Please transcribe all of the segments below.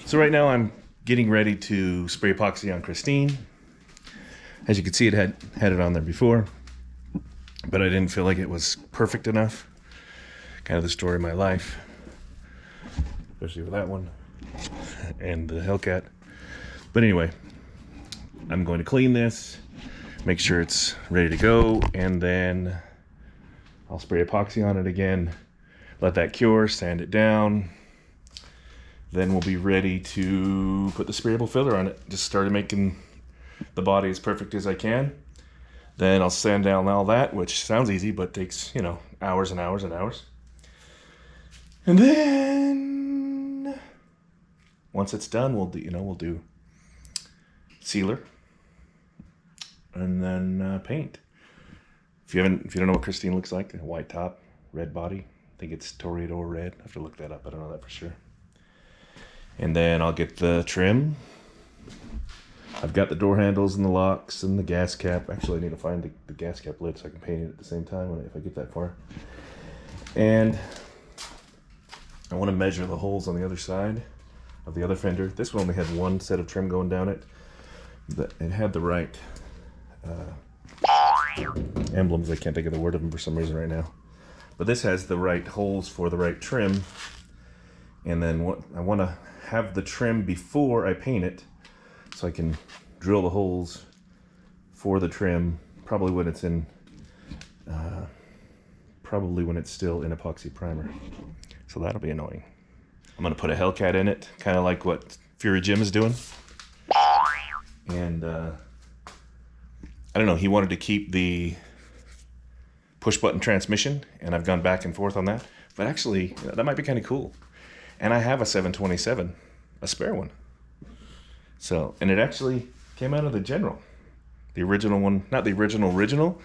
So right now I'm getting ready to spray epoxy on Christine. As you can see, it had it on there before, but I didn't feel like it was perfect enough. Kind of the story of my life, especially with that one and the Hellcat. But anyway, I'm going to clean this, make sure it's ready to go, and then I'll spray epoxy on it again, let that cure, sand it down. Then we'll be ready to put the sprayable filler on it. Just started making the body as perfect as I can. Then I'll sand down all that, which sounds easy, but takes, you know, hours and hours and hours. And then once it's done, we'll do sealer and then paint. If you don't know what Christine looks like, a white top, red body. I think it's Toreador red. I have to look that up. I don't know that for sure. And then I'll get the trim. I've got the door handles and the locks and the gas cap. Actually, I need to find the gas cap lid so I can paint it at the same time if I get that far. And I want to measure the holes on the other side of the other fender. This one only had one set of trim going down it. But it had the right emblems. I can't think of the word of them for some reason right now. But this has the right holes for the right trim. And then I want to have the trim before I paint it, so I can drill the holes for the trim, probably when it's still in epoxy primer. So that'll be annoying. I'm gonna put a Hellcat in it, kind of like what Fury Jim is doing. And I don't know, he wanted to keep the push button transmission, and I've gone back and forth on that. But actually, that might be kind of cool. And I have a 727, a spare one. So, and it actually came out of the General. The original one, not the original,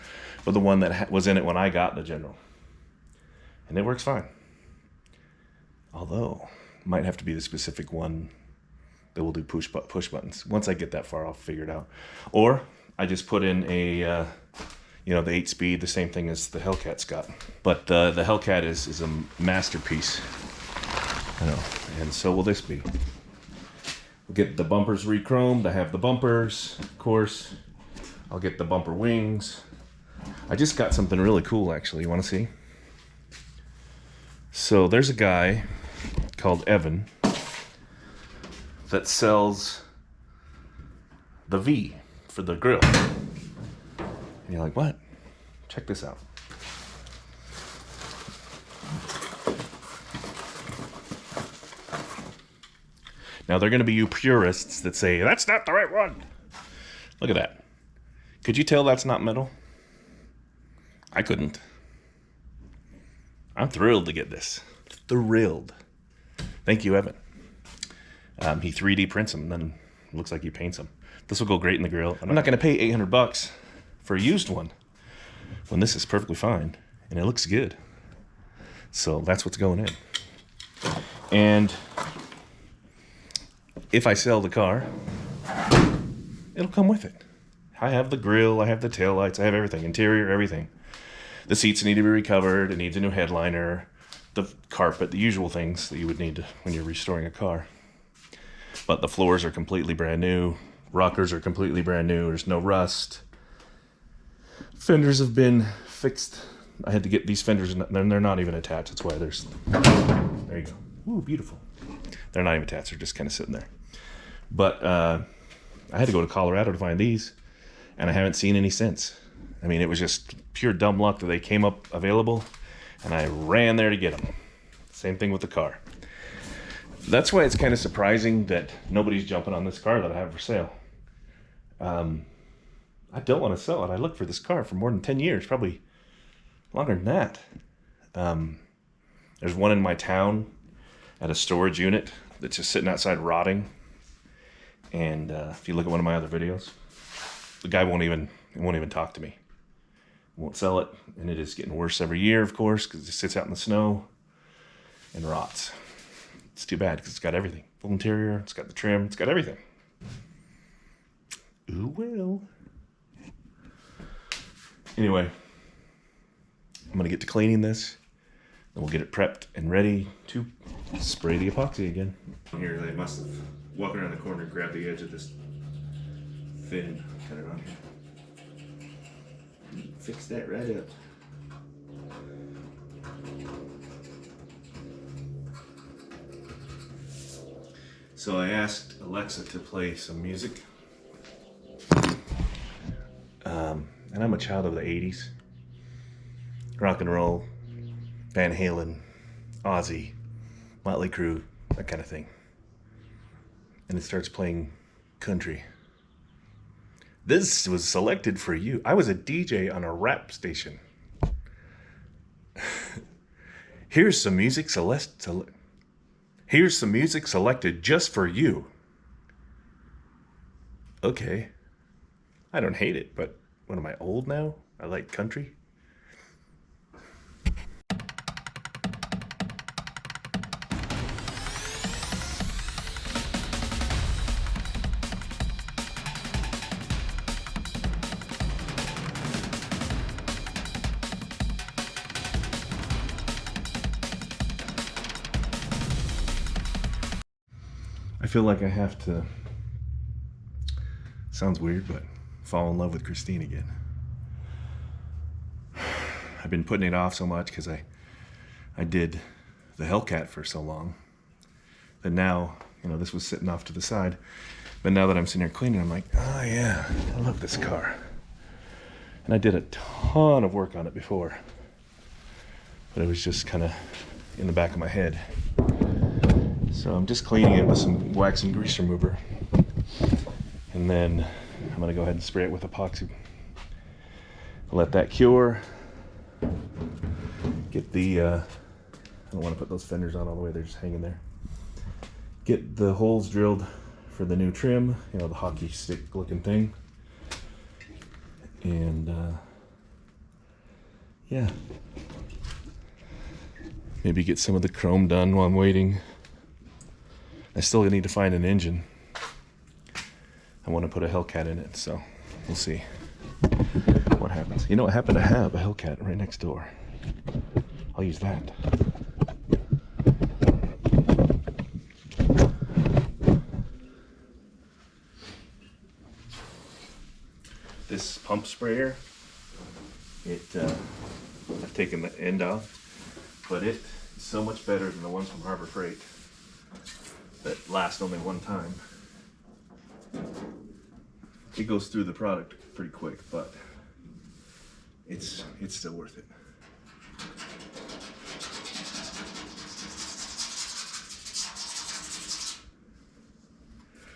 but the one that was in it when I got the General. And it works fine. Although, might have to be the specific one that will do push buttons. Once I get that far, I'll figure it out. Or, I just put in a, the 8-speed, the same thing as the Hellcat's got. But the Hellcat is a masterpiece. I know, and so will this be. We'll get the bumpers re-chromed. I have the bumpers, of course. I'll get the bumper wings. I just got something really cool, actually. You want to see? So there's a guy called Evan that sells the V for the grill. And you're like, what? Check this out. Now, there are going to be you purists that say, that's not the right one. Look at that. Could you tell that's not metal? I couldn't. I'm thrilled to get this. Thrilled. Thank you, Evan. He 3D prints them, and then it looks like he paints them. This will go great in the grill. I'm not going to pay $800 for a used one when this is perfectly fine, and it looks good. So that's what's going in. And if I sell the car, it'll come with it. I have the grill, I have the taillights, I have everything, interior, everything. The seats need to be recovered, it needs a new headliner, the carpet, the usual things that you would need when you're restoring a car. But the floors are completely brand new, rockers are completely brand new, there's no rust. Fenders have been fixed. I had to get these fenders, and they're not even attached, that's why there's, there you go. Ooh, beautiful. They're not even attached, they're just kind of sitting there. But I had to go to Colorado to find these, and I haven't seen any since. I mean, it was just pure dumb luck that they came up available, and I ran there to get them. Same thing with the car. That's why it's kind of surprising that nobody's jumping on this car that I have for sale. I don't want to sell it. I looked for this car for more than 10 years, probably longer than that. There's one in my town at a storage unit that's just sitting outside rotting. And if you look at one of my other videos, the guy won't even talk to me. Won't sell it, and it is getting worse every year, of course, because it sits out in the snow and rots. It's too bad because it's got everything. Full interior, it's got the trim, it's got everything. Ooh, well. Anyway, I'm gonna get to cleaning this, Then we'll get it prepped and ready to spray the epoxy again. Here they must have walked around the corner and grabbed the edge of this fin, cut it on here. Fix that right up. So I asked Alexa to play some music. And I'm a child of the 80s. Rock and roll, Van Halen, Ozzy, Motley Crue, that kind of thing. And it starts playing country. This was selected for you. I was a DJ on a rap station. Here's some music Here's some music selected just for you. Okay. I don't hate it, but what am I, old now? I like country. I feel like I have to, sounds weird, but fall in love with Christine again. I've been putting it off so much because I did the Hellcat for so long that now, you know, this was sitting off to the side. But now that I'm sitting here cleaning, I'm like, oh yeah, I love this car. And I did a ton of work on it before, but it was just kind of in the back of my head. So I'm just cleaning it with some wax and grease remover. And then I'm gonna go ahead and spray it with epoxy. Let that cure. Get the, I don't wanna put those fenders on all the way, they're just hanging there. Get the holes drilled for the new trim, you know, the hockey stick looking thing. And yeah. Maybe get some of the chrome done while I'm waiting. I still need to find an engine. I want to put a Hellcat in it, so we'll see what happens. You know, I happen to have a Hellcat right next door. I'll use that. This pump sprayer, I've taken the end off, but it's so much better than the ones from Harbor Freight that last only one time. It goes through the product pretty quick, but it's still worth it.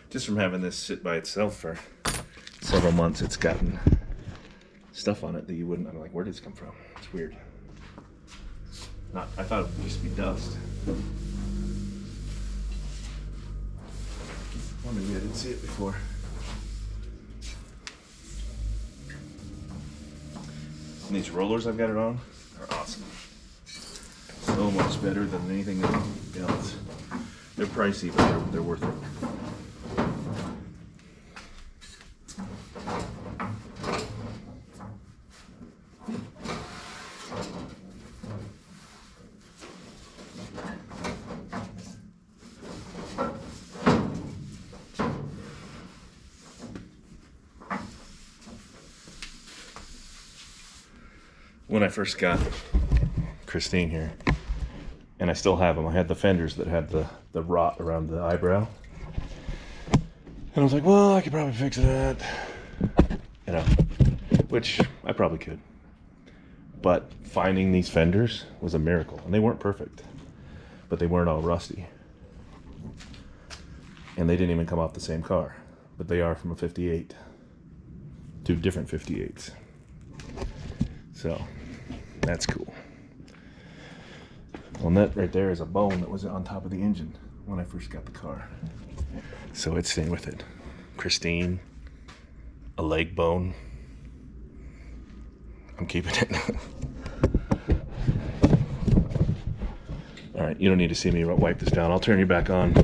Just from having this sit by itself for several months, it's gotten stuff on it that you wouldn't. I'm like, where did this come from? It's weird. I thought it would just be dust. Well, maybe I didn't see it before. And these rollers I've got it on are awesome. So much better than anything else. They're pricey, but they're worth it. When I first got Christine here, and I still have them, I had the fenders that had the rot around the eyebrow. And I was like, well, I could probably fix that. You know, which I probably could. But finding these fenders was a miracle. And they weren't perfect, but they weren't all rusty. And they didn't even come off the same car, but they are from a 58. Two different 58s. So that's cool. Well, that right there is a bone that was on top of the engine when I first got the car. So it's staying with it. Christine, a leg bone. I'm keeping it. All right, you don't need to see me wipe this down. I'll turn you back on.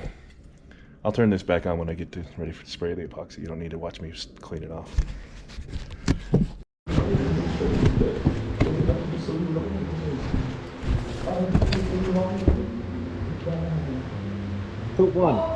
I'll turn this back on when I get ready to spray the epoxy. You don't need to watch me clean it off. Step 1.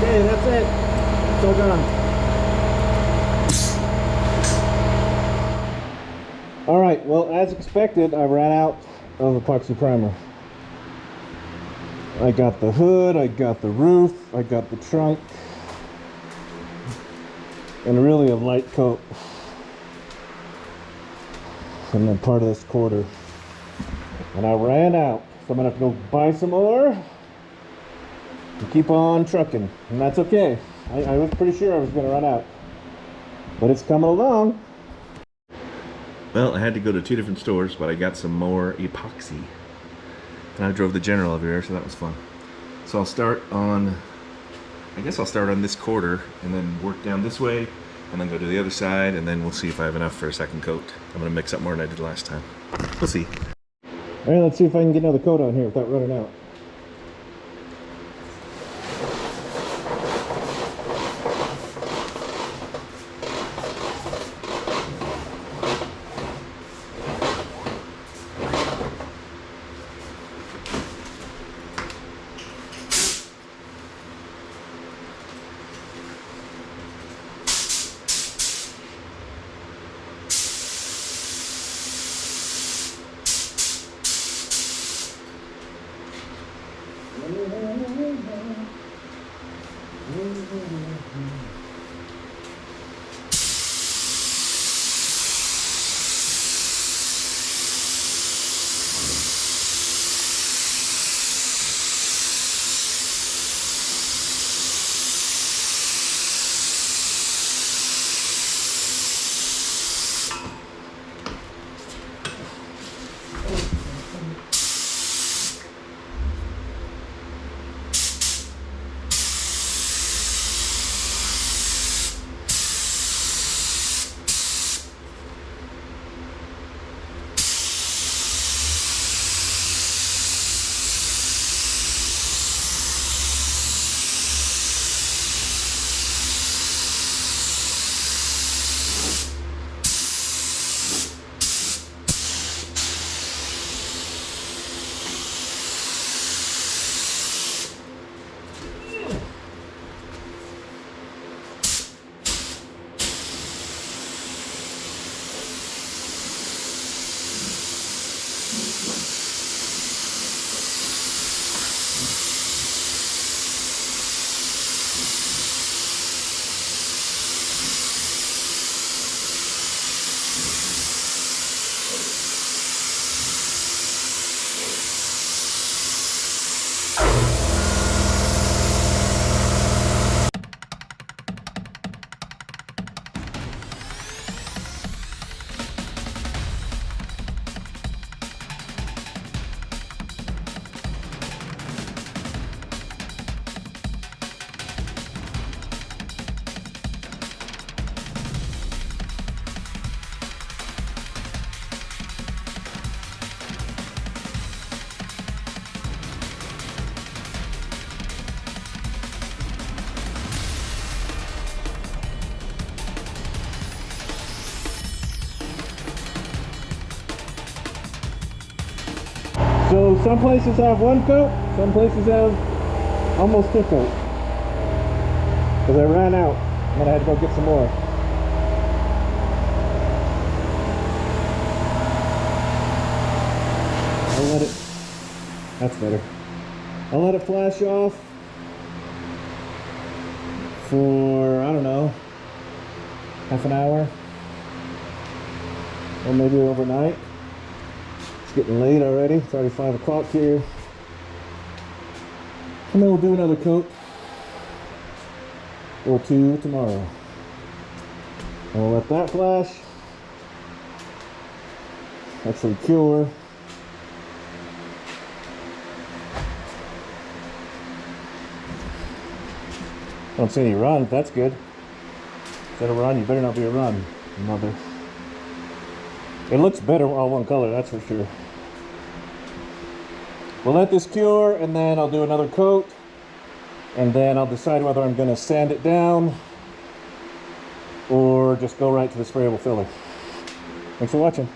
Okay, that's it. It's all done. Alright, well, as expected, I ran out of epoxy primer. I got the hood, I got the roof, I got the trunk, and really a light coat. And then part of this quarter. And I ran out, so I'm gonna have to go buy some more and keep on trucking, and that's okay. I was pretty sure I was going to run out, but it's coming along. Well, I had to go to 2 different stores, but I got some more epoxy. And I drove the General over here, so that was fun. So I'll start on, I guess I'll start on this quarter, and then work down this way, and then go to the other side, and then we'll see if I have enough for a second coat. I'm going to mix up more than I did last time. We'll see. Alright, let's see if I can get another coat on here without running out. So some places have 1 coat, some places have almost 2 coats. Because I ran out and I had to go get some more. I'll let it, that's better. I'll let it flash off for, I don't know, half an hour, or maybe overnight. It's getting late already. It's already 5 o'clock here. And then we'll do another coat or 2 tomorrow. And we'll let that flash. Actually cure. Don't see any run. That's good. Is that a run? You better not be a run, mother. It looks better all one color, that's for sure. We'll let this cure, and then I'll do another coat, and then I'll decide whether I'm going to sand it down or just go right to the sprayable filler. Thanks for watching.